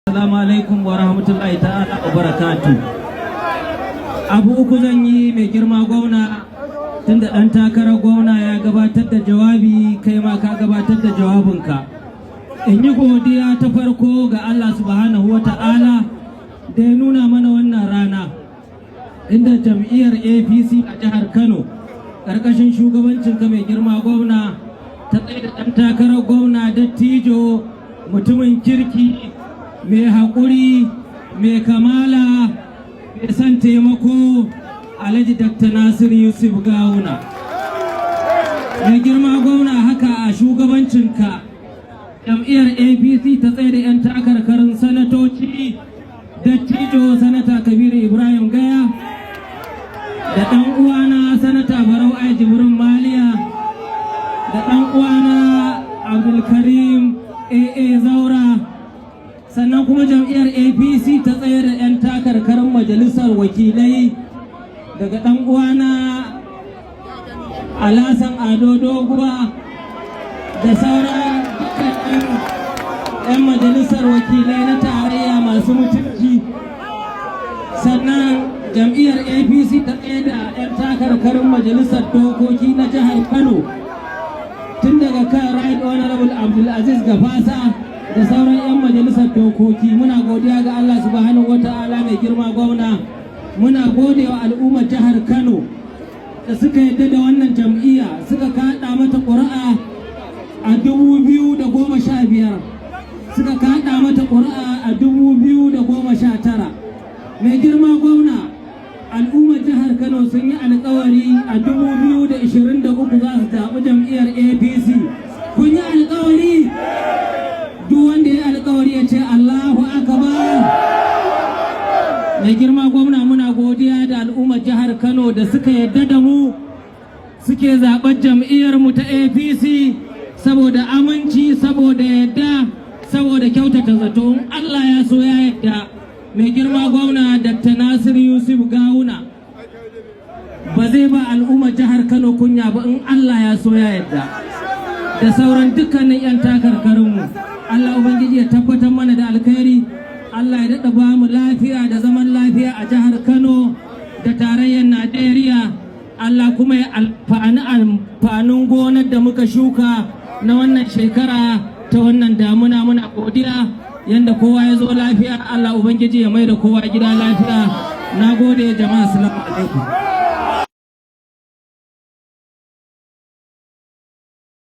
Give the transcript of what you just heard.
Assalamu alaikum wa rahmatullahi ta'ala wa barakatuh. Abu uku zan yi mai girma gwamna, tunda ɗan takarar gwamna ya gabatar da jawabi, kai ma ka gabatar da jawabinka. In yi godiya ta farko ga Allah subhanahu wa ta'ala da ya nuna mana wannan rana, inda jam'iyyar APC a jihar Kano ƙarƙashin shugabancinka mai girma gwamna ta tsaye da ɗan takarar gwamna dattijo, mutumin kirki, mai haƙuri, mai kamala, mai son taimako, Alhaji Dr. Nasir Yusuf Gawuna. Mai girma gwamna, haka a shugabancinka jam'iyyar APC ta tsaye da 'yan takarkarin sanatoci, dattijo sanata Kabiru Ibrahim Gaya da ɗan uwana sanata Barau Ai Jibrin Maliya da ɗan uwana Abdulkarim AA Zaura. Sannan kuma jam'iyyar APC ta tsaye da 'yan takarkarin majalisar wakilai daga ɗan uwana Alasan Ado Doguwa da sauran dukkanin 'yan majalisar wakilai na tarayya masu mutunci. Sannan jam'iyyar APC ta tsaye da 'yan takarkarin majalisar dokoki na jihar Kano, tun daga kan Right Honorable Abdulaziz Gafasa da sauran 'yan majalisar dokoki. Muna godiya ga Allah subhanahu wata'ala mai girma gwamna, muna gode wa al'ummar jihar Kano da suka yadda da wannan jam'iyya, suka kaɗa mata ƙuri'a a 2015, suka kaɗa mata ƙuri'a a 2019. mai girma gwamna, al'ummar jihar Kano sun yi alƙawari a 2023 za su zaɓi jam'iyyar APC. Kun yi alƙawari? Duk wanda ya alƙawari ya ce Allahu akbar. Mai girma gwamna, muna godiya da al'ummar jihar Kano da suka yadda da mu, suke zaɓar jam'iyyar mu ta APC saboda aminci, saboda yadda, saboda kyautata zato. Allah ya so ya yadda. Mai girma gwamna Dr. Nasir Yusuf Gawuna ba zai ba al'ummar jihar Kano kunya ba in Allah ya so ya yadda, da sauran dukkanin 'yan takarkarinmu. Allah Ubangiji ya tabbatar mana da alkhairi. Allah ya daɗa ba mu lafiya da zaman lafiya a jihar Kano da tarayyar Najeriya. Allah kuma ya amfanin gonar da muka shuka na wannan shekara ta wannan damuna. Muna godiya yanda kowa ya zo lafiya. Allah Ubangiji ya mai da kowa gida lafiya. Na gode jama'a, assalamu alaikum.